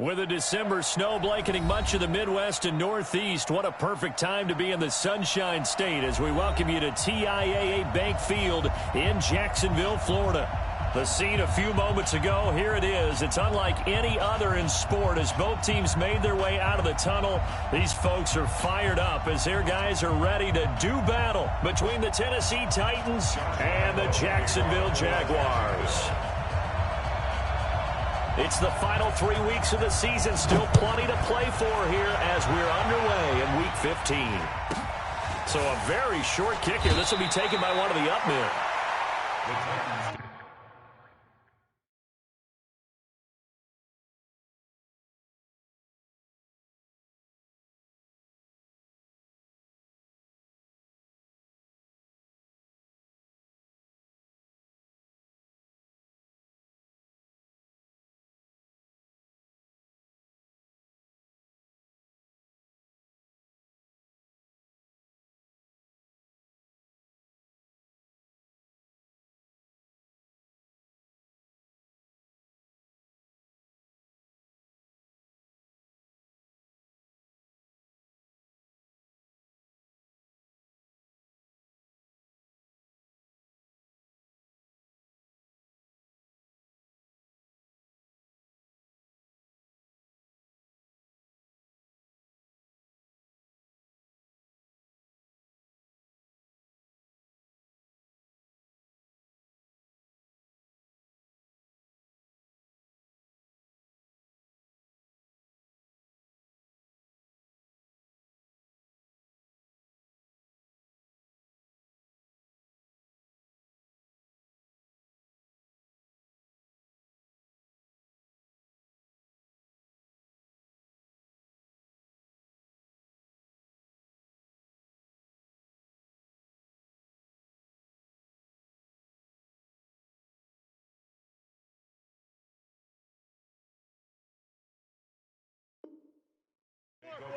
With a December snow blanketing much of the Midwest and Northeast, what a perfect time to be in the Sunshine State as we welcome you to TIAA Bank Field in Jacksonville, Florida. The scene a few moments ago, here it is. It's unlike any other in sport as both teams made their way out of the tunnel. These folks are fired up as their guys are ready to do battle between the Tennessee Titans and the Jacksonville Jaguars. It's the final 3 weeks of the season. Still plenty to play for here as we're underway in Week 15. So a very short kick here. This will be taken by one of the up men.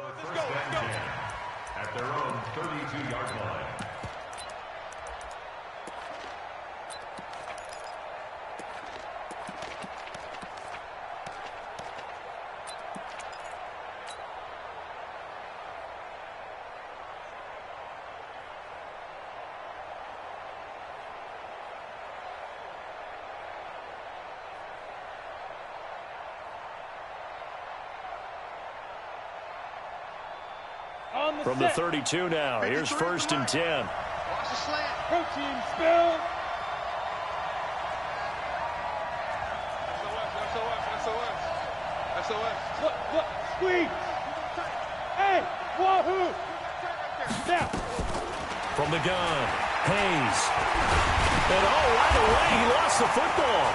Let's go. At their own 32-yard line. From the 32 now, here's 1st and 10. Watch the slant. Protein spill. SOS. Look, squeeze. Hey, wahoo. Now. From the gun, Hayes. And right away, he lost the football.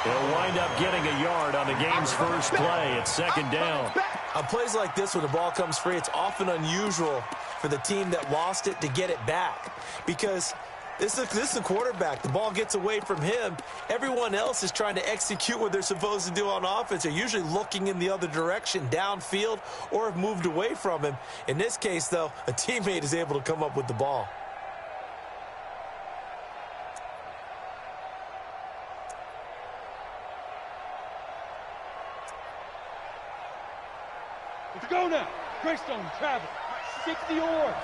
He'll wind up getting a yard on the game's first play. It's 2nd down. On plays like this, when the ball comes free, it's often unusual for the team that lost it to get it back. Because this is the quarterback. The ball gets away from him. Everyone else is trying to execute what they're supposed to do on offense. They're usually looking in the other direction, downfield, or have moved away from him. In this case, though, a teammate is able to come up with the ball. Let's go now. Greystone, travel. 60 oars.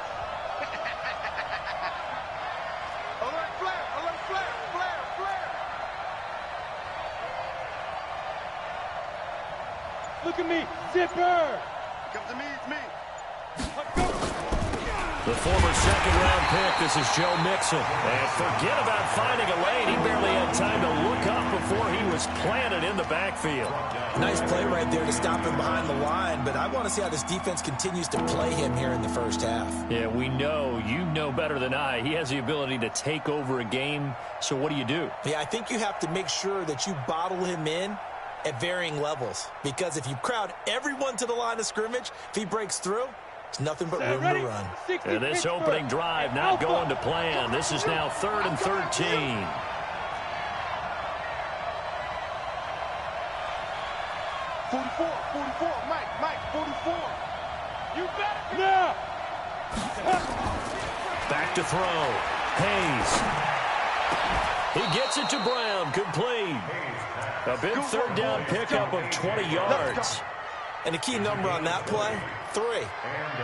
Alert flare. Look at me, zipper. Come to me, it's me. The former 2nd-round pick, this is Joe Mixon. And forget about finding a lane. He barely had time to look up before he was planted in the backfield. Nice play right there to stop him behind the line, but I want to see how this defense continues to play him here in the first half. Yeah, we know, you know better than I, he has the ability to take over a game. So what do you do? Yeah, I think you have to make sure that you bottle him in at varying levels. Because if you crowd everyone to the line of scrimmage, if he breaks through, it's nothing but room to run. And this opening drive not going to plan. This is now 3rd and 13. Mike, 44. You better. Now. Back to throw. Hayes. He gets it to Brown. Complete. A big third down pickup of 20 yards. And the key number on that play, 3.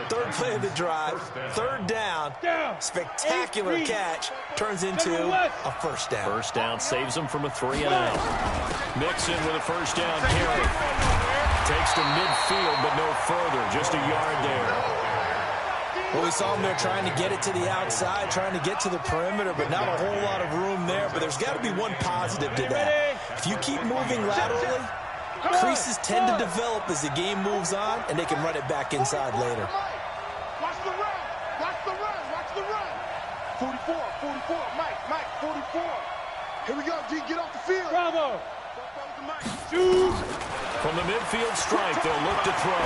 Third play of the drive, third down, spectacular catch, turns into a first down. First down saves him from a 3-and-out. Mixon with a first down carry. Takes to midfield, but no further, just a yard there. Well, we saw him there trying to get it to the outside, trying to get to the perimeter, but not a whole lot of room there. But there's got to be one positive to that. If you keep moving laterally, creases tend to develop as the game moves on, and they can run it back inside later. Watch the run. Watch the run. Watch the run. 44. Mike, 44. Here we go, G. Get off the field. Bravo. Shoot. From the midfield stripe, they'll look to throw.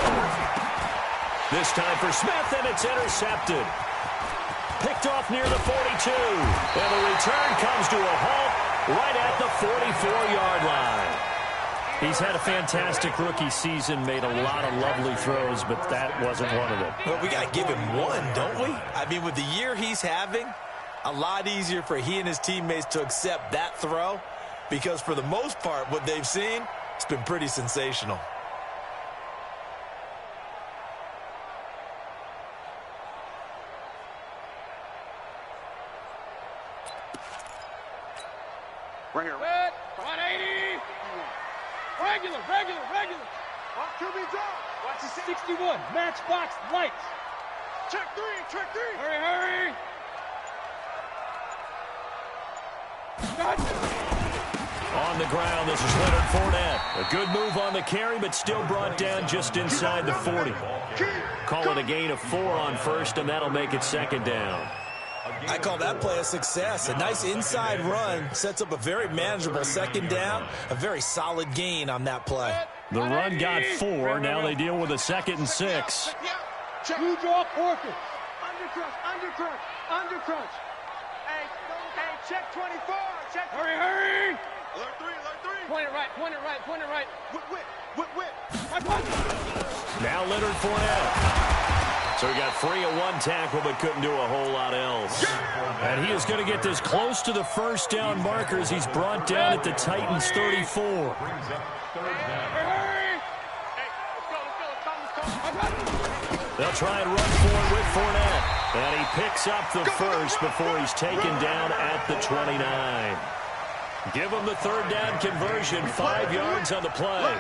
This time for Smith, and it's intercepted. Picked off near the 42. And the return comes to a halt right at the 44-yard line. He's had a fantastic rookie season, made a lot of lovely throws, but that wasn't one of them. Well, we got to give him one, don't we? I mean, with the year he's having, a lot easier for he and his teammates to accept that throw, because for the most part, what they've seen, it's been pretty sensational. Right here. 180. Regular. Watch QB drop. Watch the 61. Matchbox lights. Check three. Hurry. On the ground, this is Leonard Fournette. A good move on the carry, but still brought down just inside the 40. Call it a gain of 4 on first, and that'll make it second down. I call that play a success. A nice inside run sets up a very manageable second down, a very solid gain on that play. The run got 4. Now they deal with a 2nd and 6. Two draw Porkins. Undercrunch. Hey, check 24. Check. Hurry. Alert 3. Point it right. Whip. Now Leonard Fournette. So he got free of one tackle, but couldn't do a whole lot else. And he is going to get this close to the first down markers. He's brought down at the Titans 34. They'll try and run for it with Fournette. And he picks up the first before he's taken down at the 29. Give them the third down conversion, 5 yards on the play.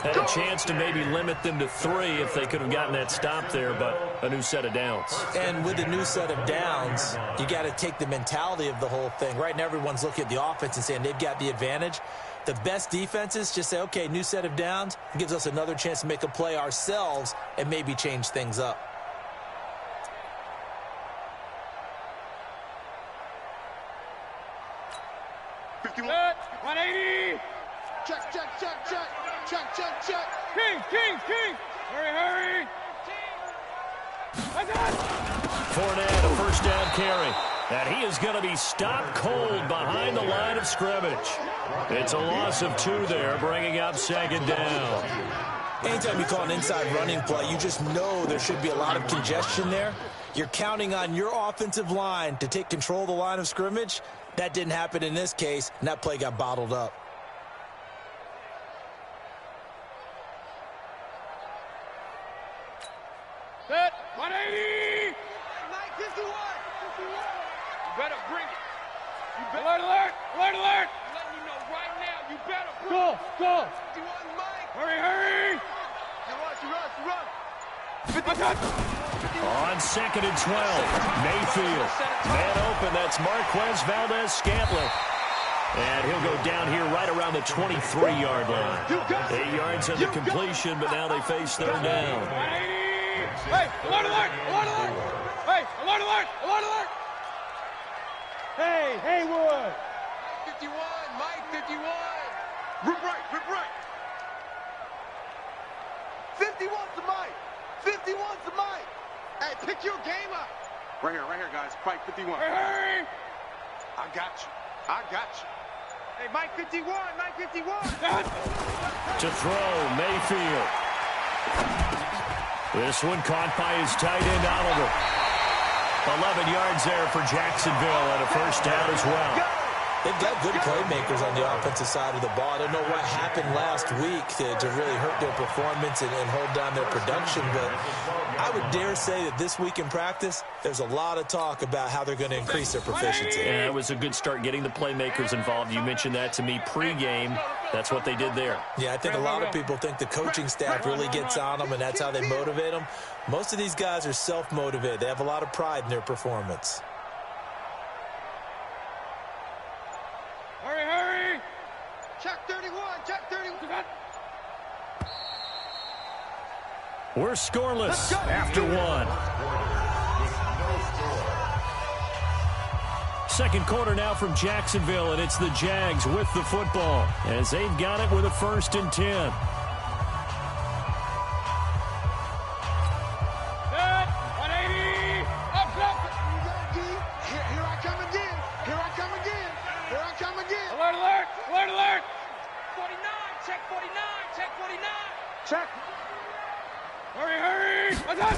Had a chance to maybe limit them to 3 if they could have gotten that stop there, but a new set of downs. And with a new set of downs, you got to take the mentality of the whole thing. Right now, everyone's looking at the offense and saying they've got the advantage. The best defenses just say, okay, new set of downs. It gives us another chance to make a play ourselves and maybe change things up. Set. 180. Check. King. Hurry. Fournette, a first down carry. And he is going to be stopped cold behind the line of scrimmage. It's a loss of 2 there, bringing up second down. Anytime you call an inside running play, you just know there should be a lot of congestion there. You're counting on your offensive line to take control of the line of scrimmage. That didn't happen in this case, and that play got bottled up. Set. 180. Mike, 51. You better bring it. Alert. I'm letting you know right now, you better bring it. Go. 51, Mike. Hurry. You run. On 2nd and 12, Mayfield. Man open, that's Marquez Valdez-Scantling. And he'll go down here right around the 23-yard line. 8 yards on the completion, but now they face third down. Hey, alert. Hey, alert. Hey, Haywood. 51, Mike, 51. Rip right. 51's the Mike. 51's the Mike. Hey, pick your game up. Right here, guys. Fight 51. Hurry. I got you. Hey, Mike 51. To throw, Mayfield. This one caught by his tight end, Oliver. 11 yards there for Jacksonville and a first down as well. They've got good playmakers on the offensive side of the ball. I don't know what happened last week to really hurt their performance and hold down their production, but I would dare say that this week in practice, there's a lot of talk about how they're going to increase their proficiency. Yeah, it was a good start getting the playmakers involved. You mentioned that to me pregame. That's what they did there. Yeah, I think a lot of people think the coaching staff really gets on them, and that's how they motivate them. Most of these guys are self-motivated. They have a lot of pride in their performance. Hurry, hurry! Check 31, check 31. We're scoreless after one. Second quarter now from Jacksonville, and it's the Jags with the football as they've got it with a 1st and 10. Alert, alert! Alert, alert! 49, check 49, check 49. Check. Hurry, hurry! What's up?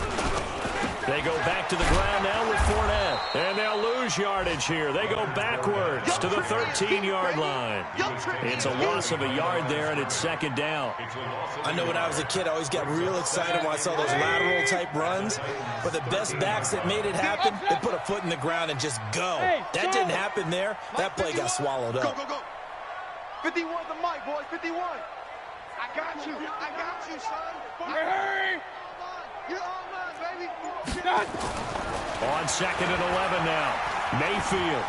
They go back to the ground now with Fournette, and they'll lose yardage here. They go backwards to the 13-yard line. It's a loss of a yard there, and it's 2nd down. I know when I was a kid, I always got real excited when I saw those lateral-type runs. But the best backs that made it happen, they put a foot in the ground and just go. That didn't happen there. That play got swallowed up. Go, go, go. 51 the mic, boys, 51. I got you, son. Hurry! You're on mine, baby. On 2nd and 11 now. Mayfield.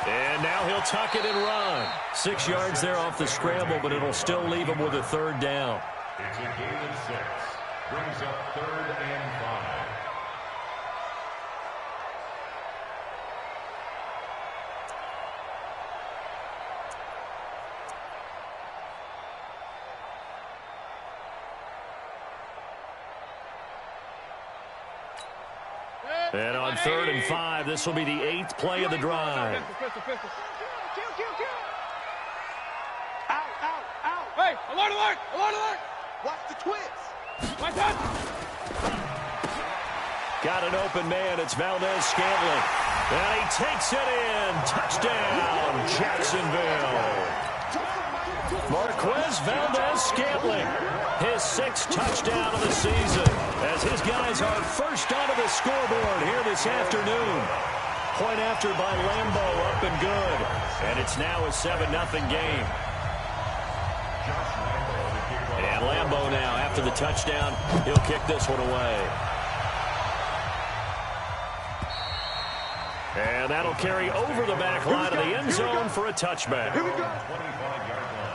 And now he'll tuck it and run. 6 yards there off the scramble, but it'll still leave him with a 3rd down. It's a gain of 6. Brings up 3rd and 5. And on 3rd and 5, this will be the 8th play of the drive. Pistol, pistol. Kill. Out. Hey, alert, alert! Alert, alert! Watch the twist. My touch! Got an open man. It's Valdez-Scantling. And he takes it in. Touchdown, Jacksonville. Marquez Valdez-Scantling, his 6th touchdown of the season, as his guys are first onto the scoreboard here this afternoon. Point after by Lambo, up and good. And it's now a 7-0 game. And Lambo now, after the touchdown, he'll kick this one away. And that'll carry over the back line of the end zone for a touchback. Here we go. 25-yard line.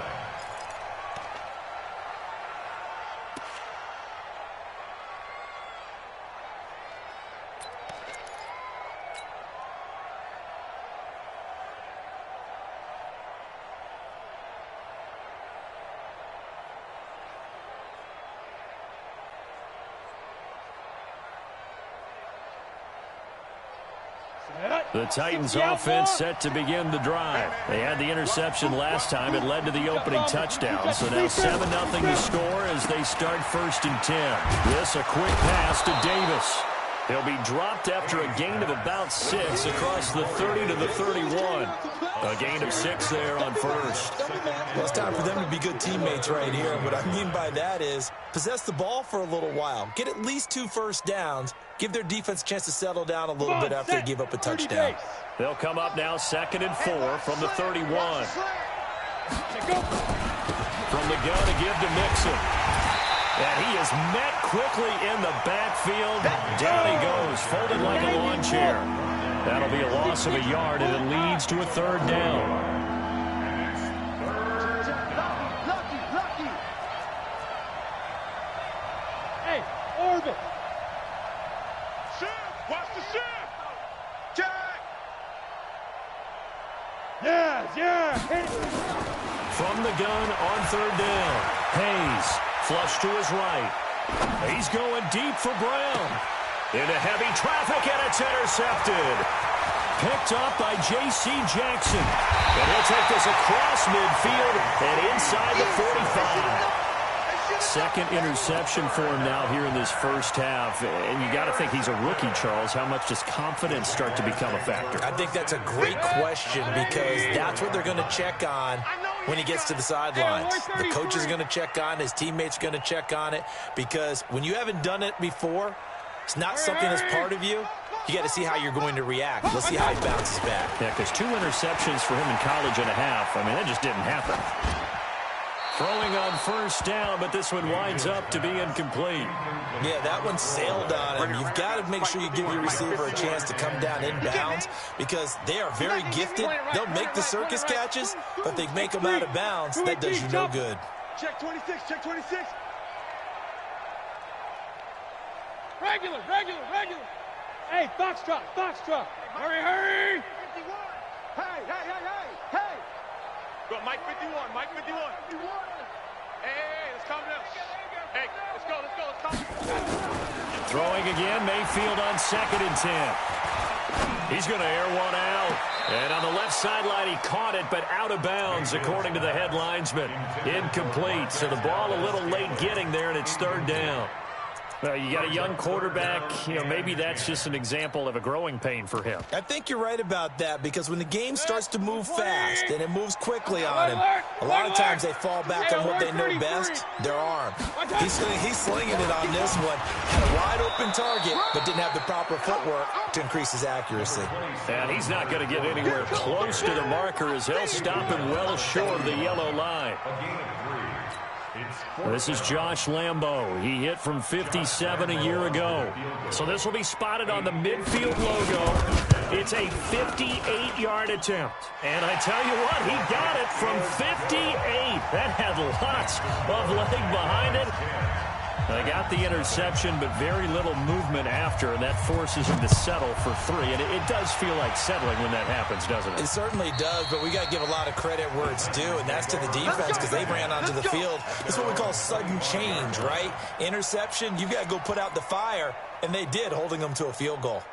The Titans offense set to begin the drive. They had the interception last time. It led to the opening touchdown. So now 7-0 to score as they start 1st and 10. This a quick pass to Davis. He'll be dropped after a gain of about 6 across the 30 to the 31. A gain of 6 there on 1st. Well, it's time for them to be good teammates right here. What I mean by that is possess the ball for a little while. Get at least 2 first downs. Give their defense a chance to settle down a little bit after they give up a touchdown. They'll come up now 2nd and 4 from the 31. From the gun to give to Mixon. And he is met quickly in the backfield. Down he goes, folded like a lawn chair. That'll be a loss of a yard, and it leads to a 3rd down. Lucky. Hey, orbit! Shift. Watch the shift. Jack. Yeah. Hit it. From the gun on 3rd down. Hayes, flush to his right. He's going deep for Brown. Into heavy traffic, and it's intercepted. Picked up by J.C. Jackson. And he'll take this across midfield and inside the 45. Second interception for him now here in this first half. And you got to think he's a rookie, Charles. How much does confidence start to become a factor? I think that's a great question because that's what they're going to check on when he gets to the sidelines. The coach is going to check on, his teammates are going to check on it, because when you haven't done it before, it's not something that's part of you. You got to see how you're going to react. Let's see how he bounces back. Yeah, because 2 interceptions for him in college and a half. I mean, that just didn't happen. Throwing on first down, but this one winds up to be incomplete. Yeah, that one sailed on him. You've got to make sure you give your receiver a chance to come down inbounds because they are very gifted. They'll make the circus catches, but they make them out of bounds. That does you no good. Check 26, check 26. Regular. Hey, foxtrot. Hurry. 51. Hey. Go, Mike 51. Hey, let's calm down. Hey, let's go. Throwing again, Mayfield on 2nd and 10. He's going to air one out. And on the left sideline, he caught it, but out of bounds, according to the head linesman. Incomplete. So the ball a little late getting there, and it's 3rd down. Well, you got a young quarterback. Maybe that's just an example of a growing pain for him. I think you're right about that because when the game starts to move fast and it moves quickly on him, a lot of times they fall back on what they know best, their arm. He's slinging it on this one. Had a wide open target, but didn't have the proper footwork to increase his accuracy. And he's not going to get anywhere close to the marker as they'll stop him well short of the yellow line. This is Josh Lambo. He hit from 57 a year ago. So this will be spotted on the midfield logo. It's a 58-yard attempt. And I tell you what, he got it from 58. That had lots of leg behind it. They got the interception, but very little movement after, and that forces him to settle for 3. And it does feel like settling when that happens, doesn't it? It certainly does, but we got to give a lot of credit where it's due, and that's to the defense because they ran onto the field. It's what we call sudden change, right? Interception, you've got to go put out the fire, and they did, holding them to a field goal.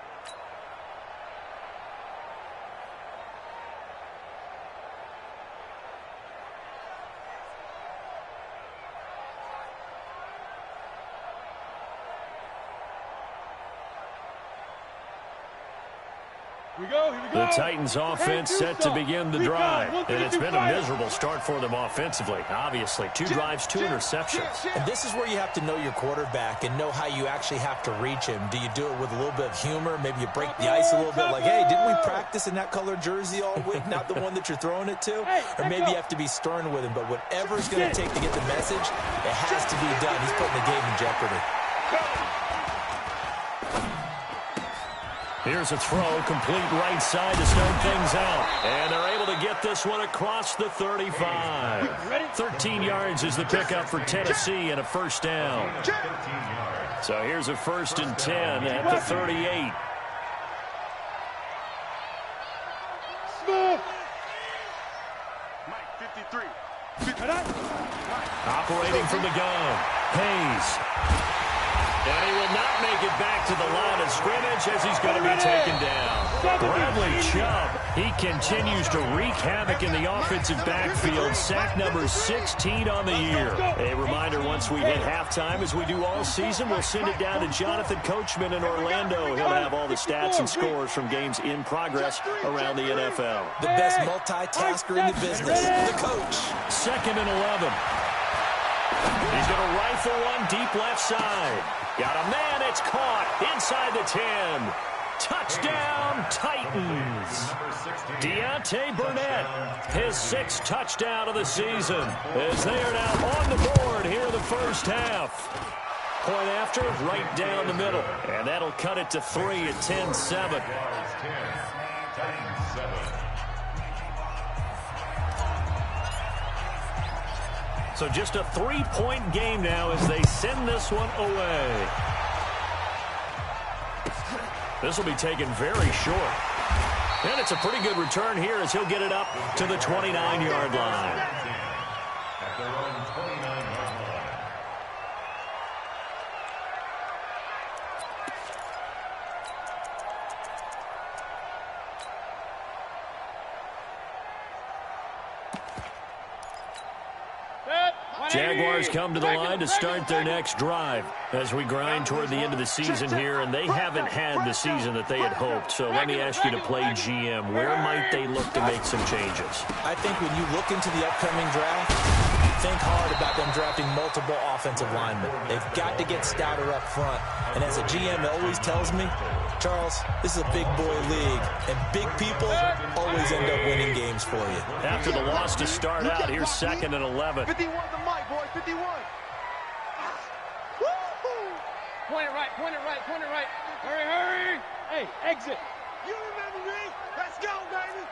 The Titans offense set to begin the drive. And it's been a miserable start for them offensively. Obviously, 2 drives, 2 interceptions. And this is where you have to know your quarterback and know how you actually have to reach him. Do you do it with a little bit of humor? Maybe you break the ice a little bit like, hey, didn't we practice in that colored jersey all week? Not the one that you're throwing it to? Or maybe you have to be stern with him. But whatever it's going to take to get the message, it has to be done. He's putting the game in jeopardy. Here's a throw, complete right side to start things out. And they're able to get this one across the 35. 13 yards is the pickup for Tennessee and a first down. So here's a 1st and 10 at the 38. Mike 53. Operating from the gun, Hayes. And he will not make it back to the line of scrimmage as he's going to be taken down. Bradley Chubb, he continues to wreak havoc in the offensive backfield. Sack number 16 on the year. A reminder, once we hit halftime, as we do all season, we'll send it down to Jonathan Coachman in Orlando. He'll have all the stats and scores from games in progress around the NFL. The best multitasker in the business, the coach. 2nd and 11. He's going to rifle one deep left side. Got a man, it's caught inside the 10. Touchdown, Titans. Deontay Burnett, his 6th touchdown of the season, as they are now on the board here in the first half. Point after, right down the middle. And that'll cut it to 3 at 10-7. So just a 3-point game now as they send this one away. This will be taken very short. And it's a pretty good return here as he'll get it up to the 29-yard line. At their own 29-yard line. Jaguars come to the line to start their next drive as we grind toward the end of the season here, and they haven't had the season that they had hoped. So let me ask you to play GM. Where might they look to make some changes? I think when you look into the upcoming draft, think hard about them drafting multiple offensive linemen. They've got to get stouter up front. And as a GM, it always tells me, Charles, this is a big boy league, and big people always end up winning games for you. After the loss to start out, here's 2nd and 11. 51 to Mike, boy, 51. Point it right, point it right, point it right. Hurry, hurry. Hey, exit. You remember me? Let's go, baby.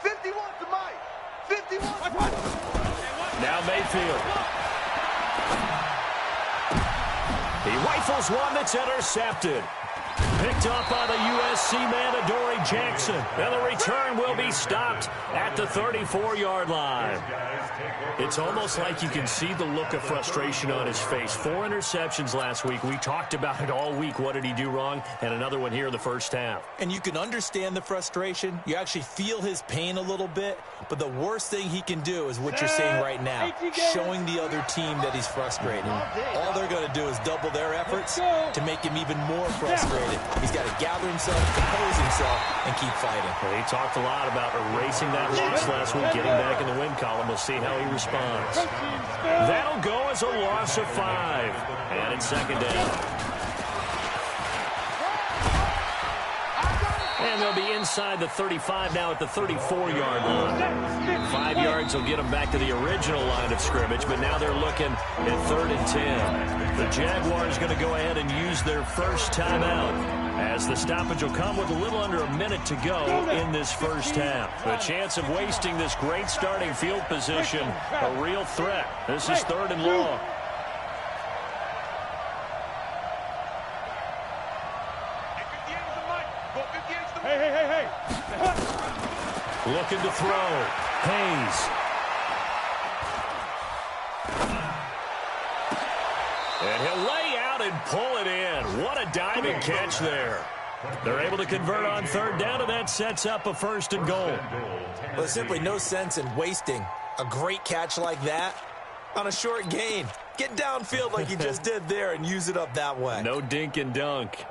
51 to Mike. 51 to Mike. Now Mayfield. He rifles one that's intercepted. Picked up by the USC man, Adoree Jackson. And the return will be stopped at the 34-yard line. It's almost like you can see the look of frustration on his face. 4 interceptions last week. We talked about it all week. What did he do wrong? And another one here in the first half. And you can understand the frustration. You actually feel his pain a little bit. But the worst thing he can do is what you're seeing right now, showing the other team that he's frustrated. All they're going to do is double their efforts to make him even more frustrated. He's got to gather himself, compose himself, and keep fighting. Well, he talked a lot about erasing that loss last week, getting back in the win column. We'll see how he responds. That'll go as a loss of 5. And it's 2nd down. And they'll be inside the 35 now at the 34-yard line. 5 yards will get them back to the original line of scrimmage, but now they're looking at 3rd and 10. The Jaguars going to go ahead and use their first timeout as the stoppage will come with a little under a minute to go in this first half. The chance of wasting this great starting field position, a real threat. This is 3rd and long. Hey. Looking to throw. Hayes. And he'll lay out and pull it in. What a diving catch there. They're able to convert on 3rd down, and that sets up a 1st and goal. Well, there's simply no sense in wasting a great catch like that on a short gain. Get downfield like you just did there and use it up that way. No dink and dunk.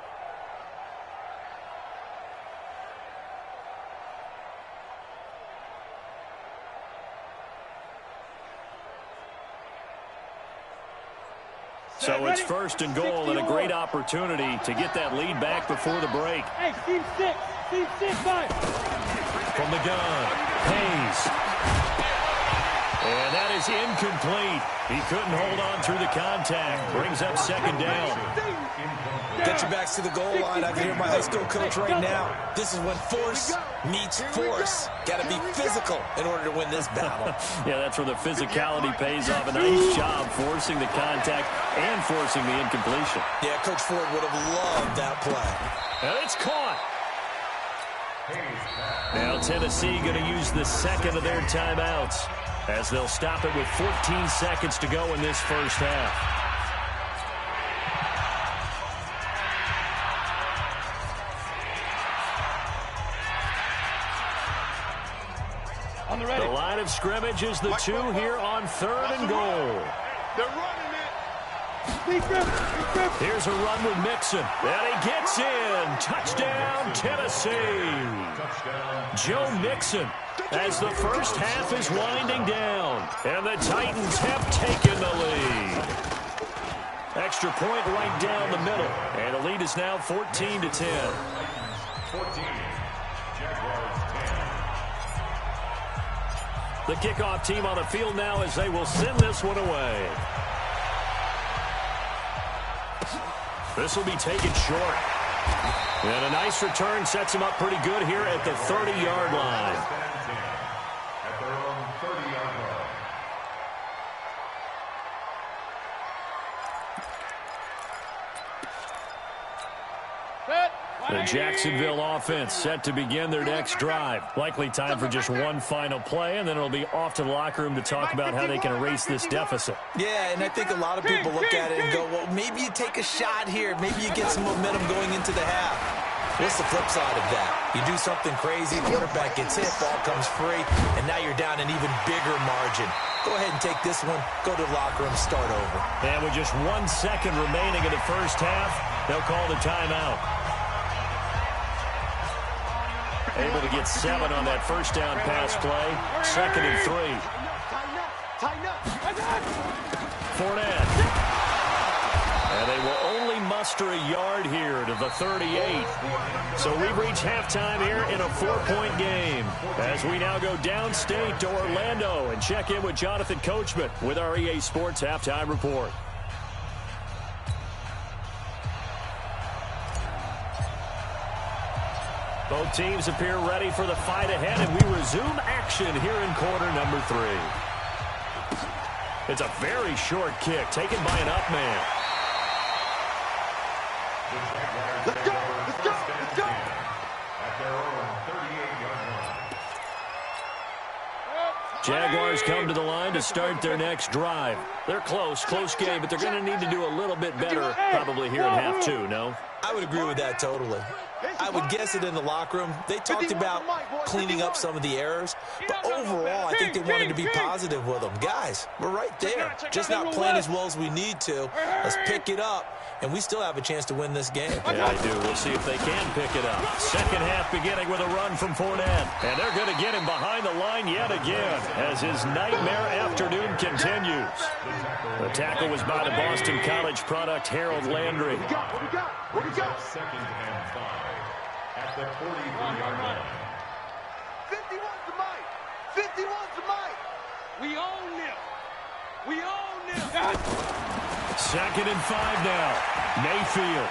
So it's 1st and goal and a great opportunity to get that lead back before the break. Hey, Steve 6, 5. From the gun, Hayes. And that is incomplete. He couldn't hold on through the contact. Brings up 2nd down. Get your backs to the goal line. I can hear my high school coach right now. This is when force meets force. Got to be physical in order to win this battle. Yeah, that's where the physicality pays off. A nice job forcing the contact and forcing the incompletion. Yeah, Coach Ford would have loved that play. And it's caught. Now Tennessee going to use the 2nd of their timeouts as they'll stop it with 14 seconds to go in this first half. The line of scrimmage is the 2 here on 3rd and goal. They're running it. Here's a run with Mixon. And he gets in. Touchdown, Tennessee. Joe Mixon as the first half is winding down. And the Titans have taken the lead. Extra point right down the middle. And the lead is now 14 to 10. 14. Jaguars 10. The kickoff team on the field now as they will send this one away. This will be taken short. And a nice return sets him up pretty good here at the 30-yard line. At their own 30-yard line. The Jacksonville offense set to begin their next drive. Likely time for just one final play, and then it'll be off to the locker room to talk about how they can erase this deficit. Yeah, and I think a lot of people look at it and go, well, maybe you take a shot here. Maybe you get some momentum going into the half. What's the flip side of that? You do something crazy, the quarterback gets hit, ball comes free, and now you're down an even bigger margin. Go ahead and take this one, go to the locker room, start over. And with just 1 second remaining in the first half, they'll call the timeout. Able to get 7 on that first down pass play. 2nd and 3. Tighten up. Fournette. And they will only muster a yard here to the 38. So we've reached halftime here in a 4-point game as we now go downstate to Orlando and check in with Jonathan Coachman with our EA Sports Halftime Report. Both teams appear ready for the fight ahead, and we resume action here in quarter number 3. It's a very short kick taken by an up man. Let's go. Let's go. Let's go. At their own 38-yard line. Jaguars come to the line to start their next drive. They're close game, but they're going to need to do a little bit better probably here in half 2, no? I would agree with that totally. I would guess it in the locker room. They talked about cleaning up some of the errors, but overall, I think they wanted to be positive with them. Guys, we're right there. Just not playing as well as we need to. Let's pick it up, and we still have a chance to win this game. Yeah, I do. We'll see if they can pick it up. Second half beginning with a run from Fournette. And they're going to get him behind the line yet again as his nightmare afternoon continues. The tackle was by the Boston College product, Harold Landry. What we got? 2nd and 5 at the 43-yard line. 51's the mic. 51's the mic. We own them. We own them. 2nd and 5 now. Mayfield.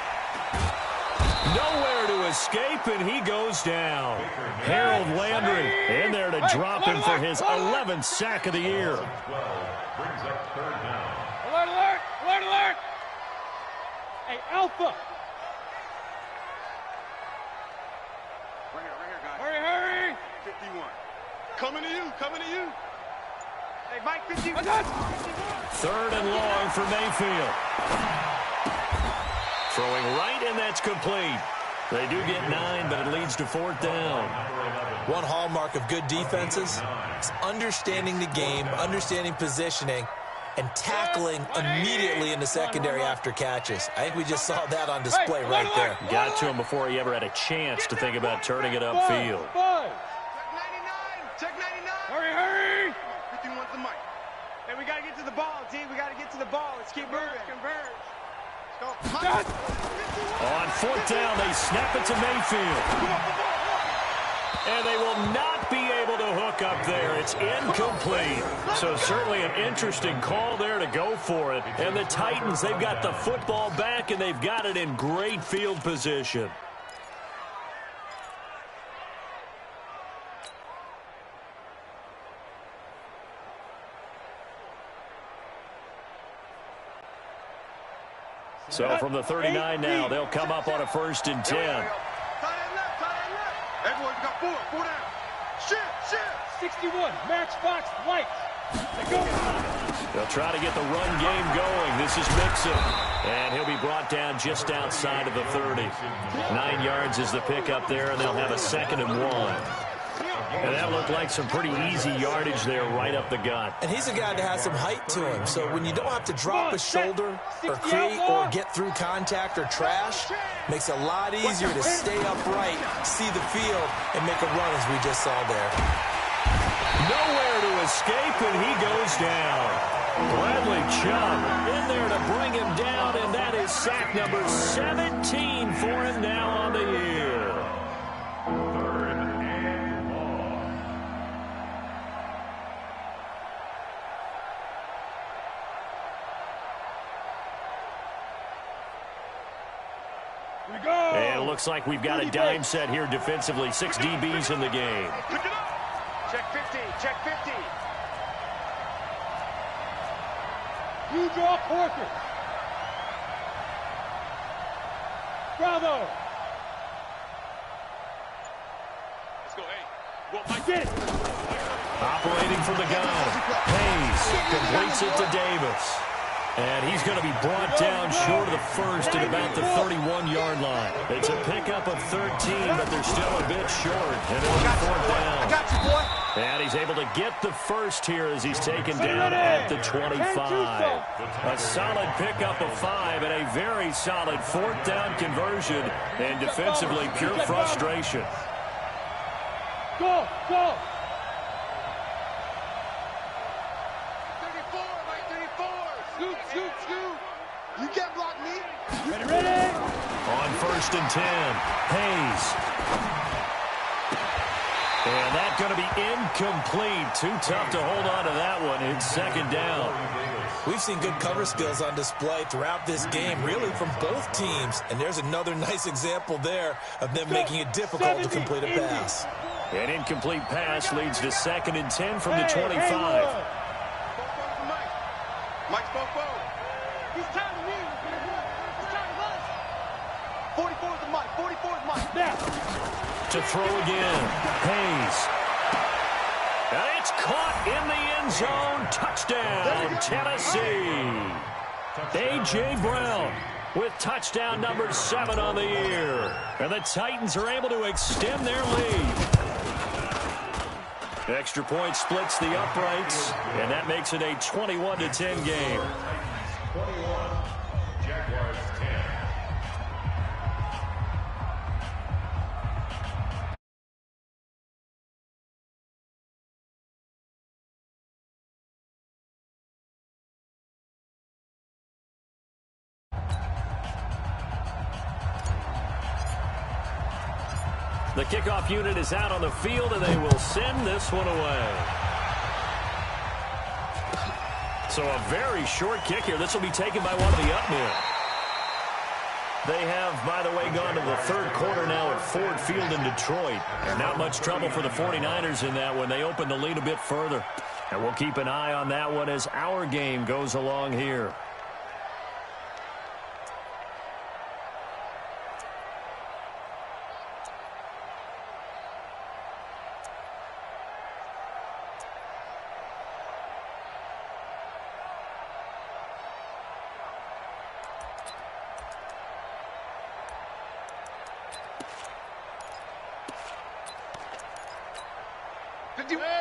Nowhere to escape, and he goes down. Harold Landry in there to drop him for his 11th sack of the year. 12 brings up 3rd down. Alert, alert, alert, alert. Hey, Alpha. Right here, guys. Hurry, hurry. 51. Coming to you. Hey, Mike, 51. 3rd and long for Mayfield. Throwing right, and that's complete. They do get 9, but it leads to 4th down. One hallmark of good defenses is understanding the game, understanding positioning, and tackling immediately in the secondary after catches. I think we just saw that on display right there. Got to him before he ever had a chance to think about turning it upfield. Check 99. Hurry, hurry. 51's the mic. Hey, we got to get to the ball, T. We got to get to the ball. Let's keep moving. Converge. Go. On 4th down, they snap it to Mayfield. And they will not be able to hook up there. It's incomplete. So certainly an interesting call there to go for it. And the Titans, they've got the football back, and they've got it in great field position. So from the 39 now, they'll come up on a 1st and 10. Tie that left. Everyone got 4 down. Shift. 61, Matchbox Lights. Let's go. They'll try to get the run game going. This is Mixon. And he'll be brought down just outside of the 30. 9 yards is the pickup there, and they'll have a 2nd and 1. And that looked like some pretty easy yardage there right up the gut. And he's a guy that has some height to him, so when you don't have to drop a shoulder or create or get through contact or trash, makes it a lot easier to stay upright, see the field, and make a run as we just saw there. Nowhere to escape, and he goes down. Bradley Chubb in there to bring him down, and that is sack number 17 for him now on the year. 3rd and long. We go. And it looks like we've got a dime set here defensively. 6 DBs in the game. Pick it up. Check 50. Check 50. You draw Porter. Bravo. Let's go. Hey. Well, I get it. Operating from the gun. Hayes completes it to Davis. And he's going to be brought down short of the first at about the 31-yard line. It's a pickup of 13, but they're still a bit short. And it'll be fourth down. I got you, boy. And he's able to get the first here as he's taken down at the 25. A solid pickup of 5 and a very solid fourth down conversion. And defensively, pure frustration. Go, go. 34, Mike, 34. Scoot, scoot, scoot. You can't block me. Ready? On first and 10, Hayes. And that's going to be incomplete. Too tough to hold on to that one. It's second down. We've seen good cover skills on display throughout this game, really from both teams. And there's another nice example there of them making it difficult to complete a pass. An incomplete pass leads to second and 10 from the 25. Mike spoke forward. He's trying to win. He's trying to run. 44 is the Mike. 44 is Mike. Now. To throw again, Hayes. And it's caught in the end zone. Touchdown, Tennessee. A.J. Brown with touchdown number 7 on the year. And the Titans are able to extend their lead. Extra point splits the uprights, and that makes it a 21-10 game. 21, Jaguars 10. The kickoff unit is out on the field, and they will send this one away. So a very short kick here. This will be taken by one of the up men. They have, by the way, gone to the third quarter now at Ford Field in Detroit. And not much trouble for the 49ers in that one. They open the lead a bit further. And we'll keep an eye on that one as our game goes along here.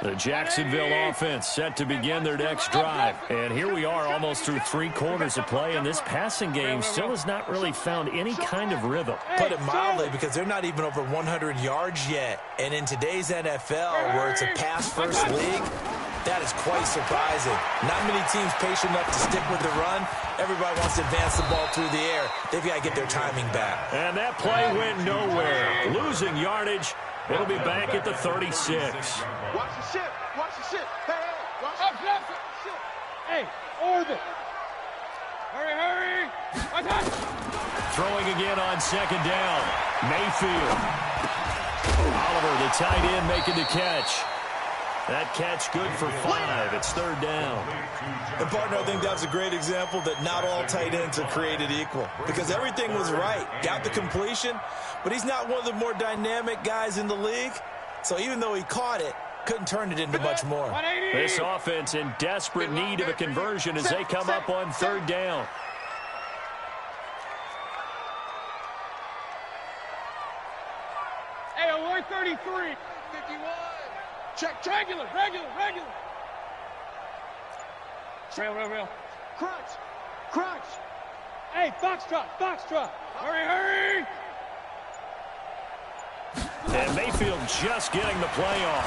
The Jacksonville offense set to begin their next drive. And here we are almost through 3 quarters of play, and this passing game still has not really found any kind of rhythm. Put it mildly, because they're not even over 100 yards yet. And in today's NFL, where it's a pass-first league, that is quite surprising. Not many teams patient enough to stick with the run. Everybody wants to advance the ball through the air. They've got to get their timing back. And that play went nowhere. Losing yardage. It'll be back at the 36. Watch the ship. Watch the ship. Hey, hey. Watch the ship. Hey, orbit. Hurry, hurry. Attack. Throwing again on second down. Mayfield. Oliver, the tight end, making the catch. That catch good for 5. It's third down. And, partner, I think that's a great example that not all tight ends are created equal, because everything was right. Got the completion, but he's not one of the more dynamic guys in the league. So even though he caught it, couldn't turn it into much more. This offense in desperate need of a conversion as they come up on third down. Hey, alert 33. 51. Check, regular. Real. Crunch. Hey, foxtrot. Hurry. And Mayfield just getting the play off.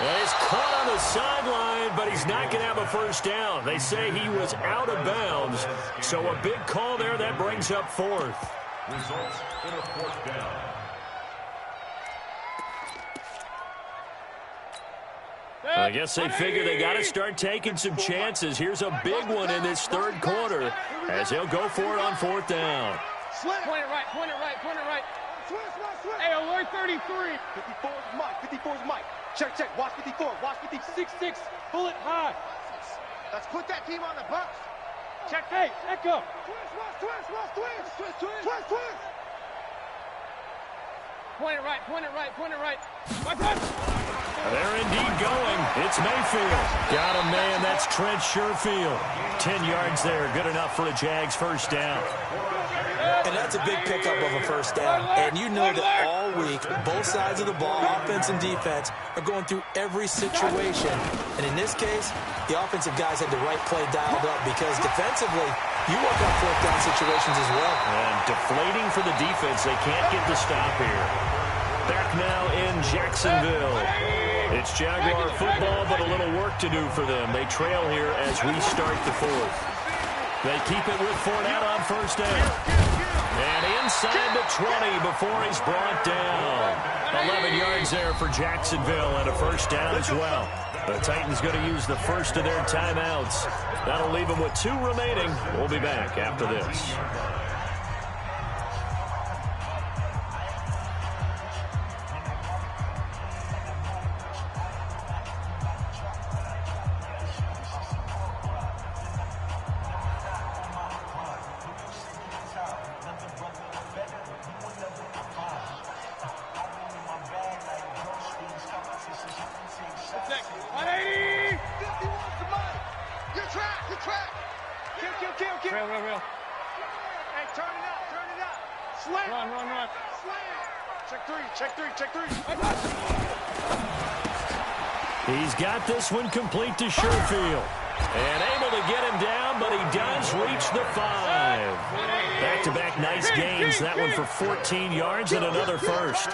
And he's caught on the sideline, but he's not going to have a first down. They say he was out of bounds. So a big call there that brings up fourth. Results in a fourth down. I guess they figure they got to start taking some chances. Here's a big one in this third quarter as he'll go for it on fourth down. Point it right. Hey, alert 33. 54 is Mike. Check. Watch 54. 6-6. Bullet high. Let's put that team on the bus. Check. Hey, echo. Twist. Point it right, point it right, point it right. Watch out! They're indeed going. It's Mayfield. Got a man. That's Trent Sherfield. 10 yards there. Good enough for a Jags first down. And that's a big pickup of a first down. And you know that all week, both sides of the ball, offense and defense, are going through every situation. And in this case, the offensive guys had the right play dialed up because defensively, you work on fourth down situations as well. And deflating for the defense. They can't get the stop here. Back now in Jacksonville. It's Jaguar football, but a little work to do for them. They trail here as we start the fourth. They keep it with Fournette on first down. And inside the 20 before he's brought down. 11 yards there for Jacksonville and a first down as well. The Titans going to use the first of their timeouts. That'll leave them with 2 remaining. We'll be back after this. Real. Hey, turn it out. Slam. Run. Slam. Check three. He's got this one complete to Sherfield. And able to get him down, but he does reach the 5. Back-to-back nice gains. That one for 14 yards and another first.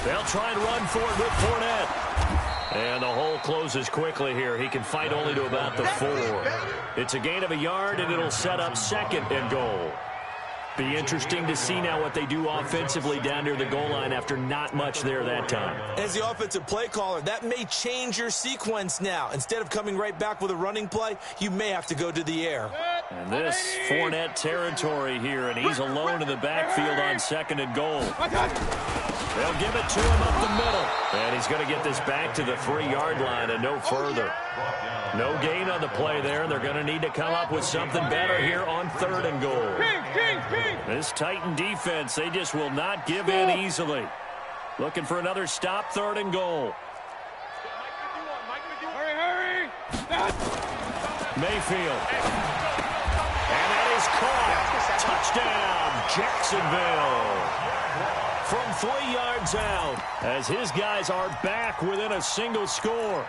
They'll try and run for it with Fournette. And the hole closes quickly here. He can fight only to about the 4. It's a gain of a yard, and it'll set up second and goal. Be interesting to see now what they do offensively down near the goal line after not much there that time. As the offensive play caller, that may change your sequence now. Instead of coming right back with a running play, you may have to go to the air. And this Fournette territory here, and he's alone in the backfield on second and goal. They'll give it to him up the middle. And he's going to get this back to the 3-yard line and no further. No gain on the play there. They're going to need to come up with something better here on third and goal. This Titan defense, they just will not give in easily. Looking for another stop, third and goal. Hurry. Mayfield. And that is caught. Touchdown, Jacksonville. From 3 yards out, as his guys are back within a single score.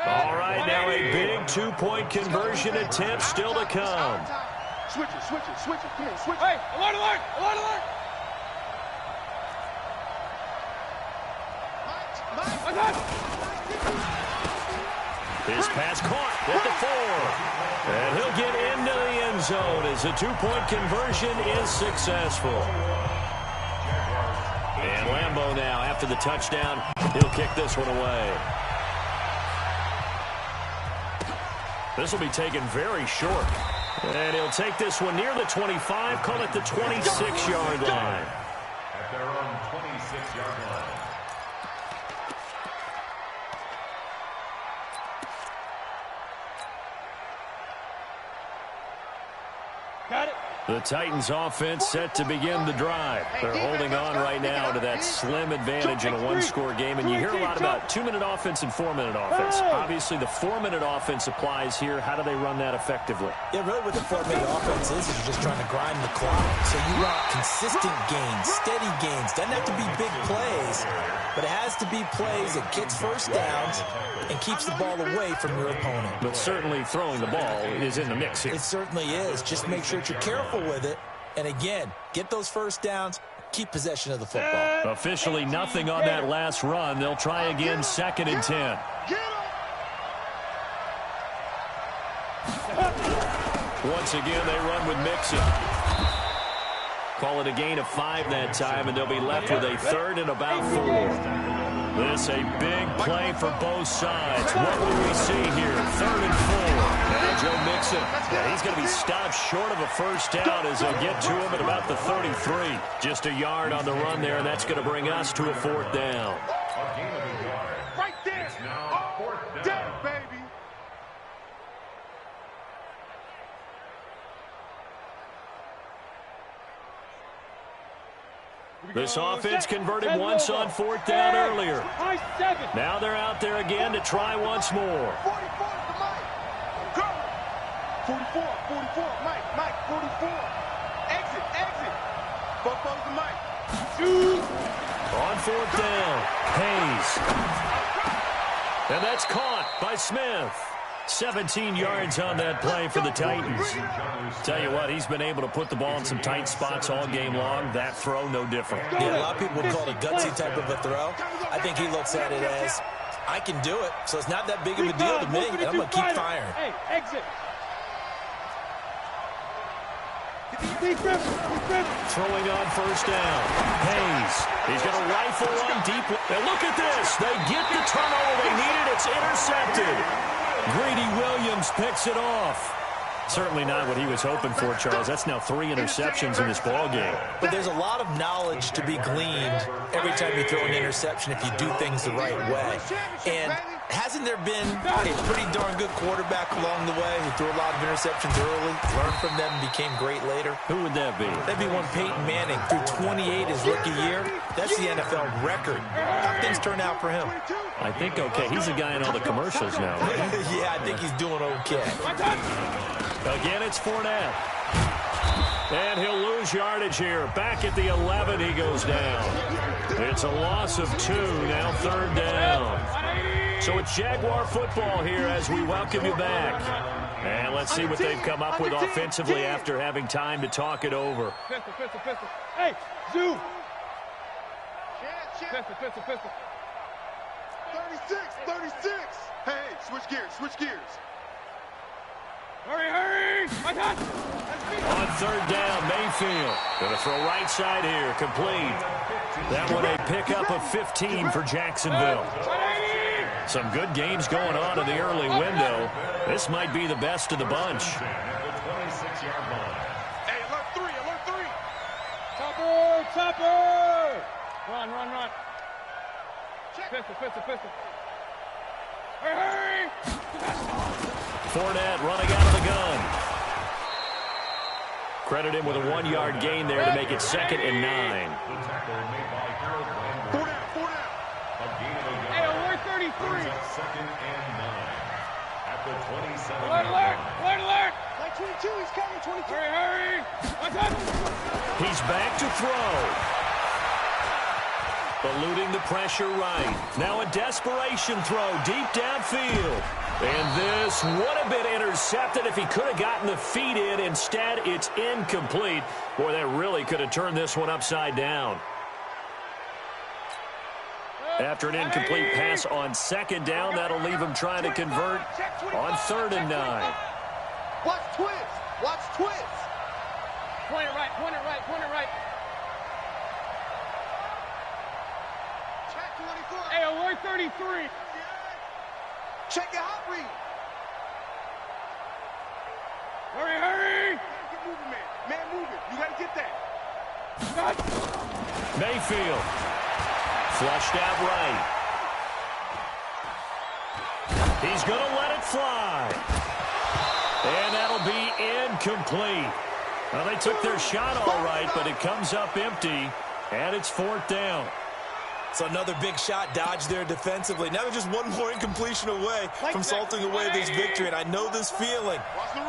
All right, now a big 2-point conversion attempt still to come. Switch it. Come on, switch it. Hey, alert. His pass caught at the 4. And he'll get into the end zone as the 2-point conversion is successful. And Lambeau now, after the touchdown, he'll kick this one away. This will be taken very short. And he'll take this one near the 25, call it the 26-yard line. At their own 26-yard line. Got it. The Titans offense set to begin the drive. They're holding on right now to that slim advantage in a one-score game. And you hear a lot about 2-minute offense and 4-minute offense. Obviously, the 4-minute offense applies here. How do they run that effectively? Yeah, really what the 4-minute offense is you're just trying to grind the clock. So you want consistent gains, steady gains. Doesn't have to be big plays, but it has to be plays that gets first downs and keeps the ball away from your opponent. But certainly throwing the ball is in the mix here. It certainly is. Just make sure that you're careful with it. And again, get those first downs, keep possession of the football. Officially nothing on that last run. They'll try again, 2nd and 10. Once again, they run with Mixon. Call it a gain of 5 that time, and they'll be left with a 3rd and about 4. This a big play for both sides. What will we see here? 3rd and 4. Now Joe Mixon. He's going to be stopped short of a first down as they'll get to him at about the 33. Just a yard on the run there, and that's going to bring us to a 4th down. Right there. It's now 4th down, baby. This offense converted once on 4th down earlier. Now they're out there again to try once more. 44, 44, Mike, 44. Exit. Both to Mike. Shoot. On 4th down, Hayes. And that's caught by Smith. 17 yards on that play for the Titans. Tell you what, he's been able to put the ball in some tight spots all game long. That throw, no different. Yeah, a lot of people would call it a gutsy type of a throw. I think he looks at it as, I can do it, so it's not that big of a deal to me, and I'm going to keep firing. Hey, exit. Throwing on 1st down. Hayes. He's going to rifle one deep. And look at this. They get the turnover they needed. It's intercepted. Greedy Williams picks it off. Certainly not what he was hoping for, Charles. That's now 3 interceptions in this ball game. But there's a lot of knowledge to be gleaned every time you throw an interception if you do things the right way. And hasn't there been a pretty darn good quarterback along the way who threw a lot of interceptions early, learned from them, and became great later? Who would that be? That'd be one Peyton Manning. Threw 28 his rookie year. That's the NFL record. How things turn out for him? I think okay. He's a guy in all the commercials now, right? Yeah, I think he's doing okay. Again, it's Fournette. And he'll lose yardage here. Back at the 11, he goes down. It's a loss of 2, now 3rd down. So it's Jaguar football here as we welcome you back. And let's see what they've come up with offensively after having time to talk it over. Pistol. Hey, zoom. Pistol. 36. Hey, switch gears. Hurry. My God. On 3rd down, Mayfield. Going to throw right side here, complete. That one a pickup of 15 for Jacksonville. Some good games going on in the early window. This might be the best of the bunch. Hey, alert 3. Chopper. Run. Pistol. Hurry. Fournette running out of the gun. Credit him with a 1-yard gain there to make it 2nd and 9. Hey, alert 33. 2nd and 9. At the 27. Alert. Like 22, he's coming, 22. Hurry. My God. He's back to throw. Eluding the pressure right. Now a desperation throw deep downfield. And this would have been intercepted if he could have gotten the feet in. Instead, it's incomplete. Boy, that really could have turned this one upside down. After an incomplete pass on 2nd down, that'll leave him trying to convert on 3rd and 9. Watch twist. Point it right. Check 24. Hey, alert 33. Check your hot read. Hurry. Get moving, man. Man moving. You got to get that. Mayfield. Flushed out right. He's going to let it fly. And that'll be incomplete. Well, they took their shot all right, but it comes up empty, and it's 4th down. So another big shot dodged there defensively. Now they're just one more incompletion away from salting away this victory, and I know this feeling.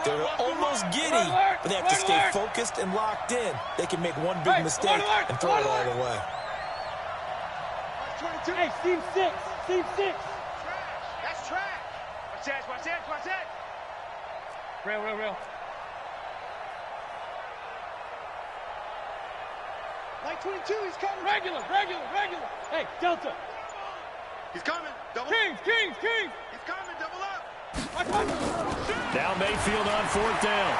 They're almost giddy, but they have to stay focused and locked in. They can make one big mistake and throw it all away. Hey, Steve 6. That's trash. Watch that. Real. Like 22, he's coming. Regular. Hey, Delta. He's coming. Double. Kings. He's coming. Double up. Now Mayfield on 4th down.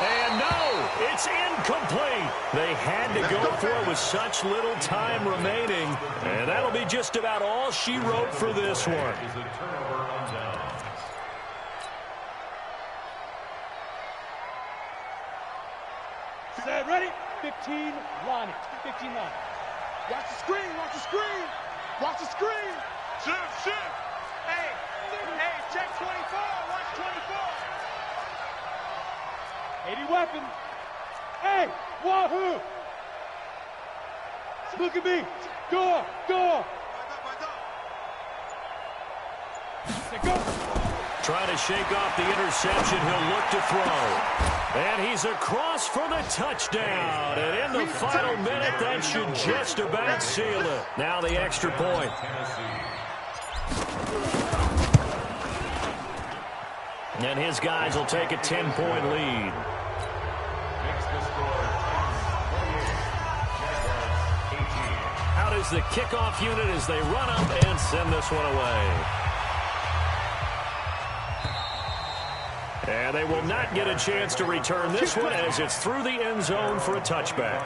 And no, it's incomplete. They had to go for it with such little time remaining. And that'll be just about all she wrote for this one. Set, ready? 15 line. Watch the screen. Shift. Hey, check 24. Watch 24. 80 weapon. Hey, wahoo! Look at me. Go. Go. Trying to shake off the interception. He'll look to throw. And he's across for the touchdown. And in the final minute, that should just about seal it. Now the extra point. And his guys will take a 10-point lead. Out is the kickoff unit as they run up and send this one away. And they will not get a chance to return this one as it's through the end zone for a touchback.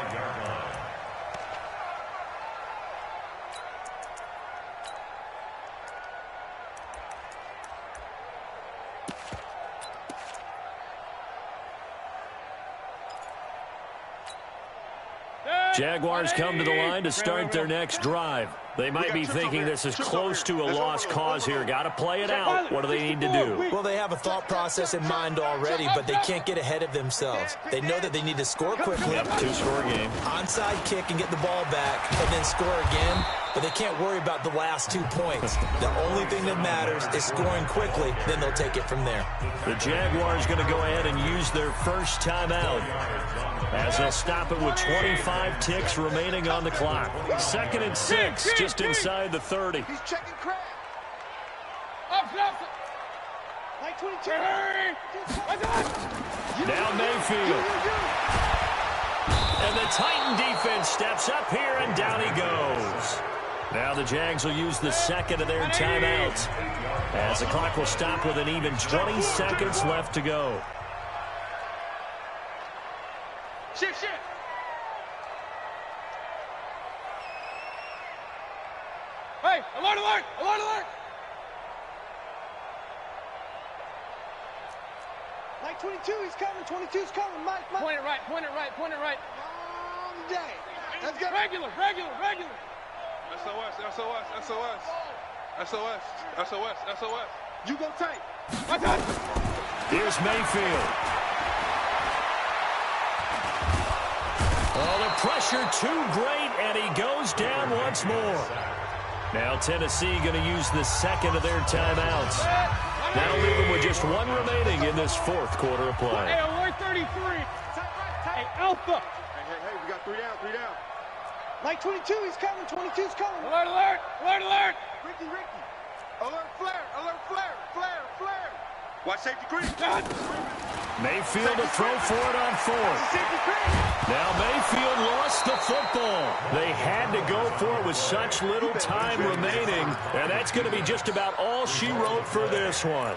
Jaguars come to the line to start their next drive. They might be thinking this is close to a lost cause here. Got to play it out. What do they need to do? Well, they have a thought process in mind already, but they can't get ahead of themselves. They know that they need to score quickly. Yep, two-score game. Onside kick and get the ball back and then score again, but they can't worry about the last 2 points. The only thing that matters is scoring quickly, then they'll take it from there. The Jaguars going to go ahead and use their first timeout as they'll stop it with 25 ticks remaining on the clock. 2nd and 6, just inside the 30. He's checking crab. Up. Like 22. Now Mayfield. And the Titan defense steps up here, and down he goes. Now the Jags will use the second of their timeouts as the clock will stop with an even 20 seconds left to go. Shift. Hey, alert! Like 22, he's coming. 22's coming. Mike. Point it right. Long day. Let's go. Regular. SOS. You go tight. Here's Mayfield. Oh, the pressure too great, and he goes down once more. Now Tennessee going to use the second of their timeouts. Now leaving with just one remaining in this fourth quarter of play. Hey, alert 33. Hey, Alpha. Hey, we got 3 down. Like 22, he's coming. 22's coming. Alert. Ricky. Alert flare. Watch safety green. Mayfield to throw for it on 4th. Now Mayfield lost the football. They had to go for it with such little time remaining, and that's going to be just about all she wrote for this one.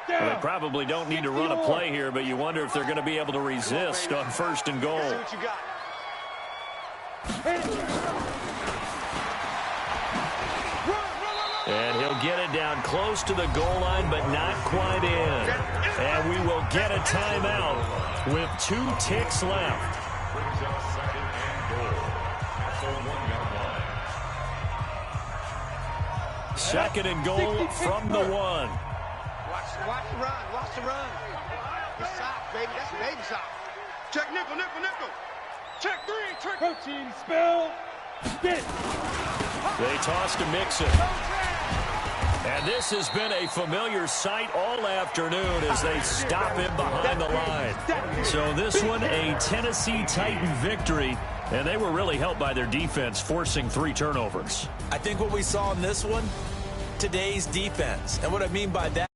Well, they probably don't need to run a play here, but you wonder if they're going to be able to resist on 1st and goal. What you got? And he'll get it down close to the goal line, but not quite in. And we will get a timeout with 2 ticks left. 2nd and goal from the 1. Watch the run. It's soft, baby. That's baby soft. Check nickel. Check 3. Check. Protein spell. Spin. They toss to Mixon. And this has been a familiar sight all afternoon as they stop him behind the line. So this one, a Tennessee Titan victory, and they were really helped by their defense, forcing 3 turnovers. I think what we saw in this one, today's defense. And what I mean by that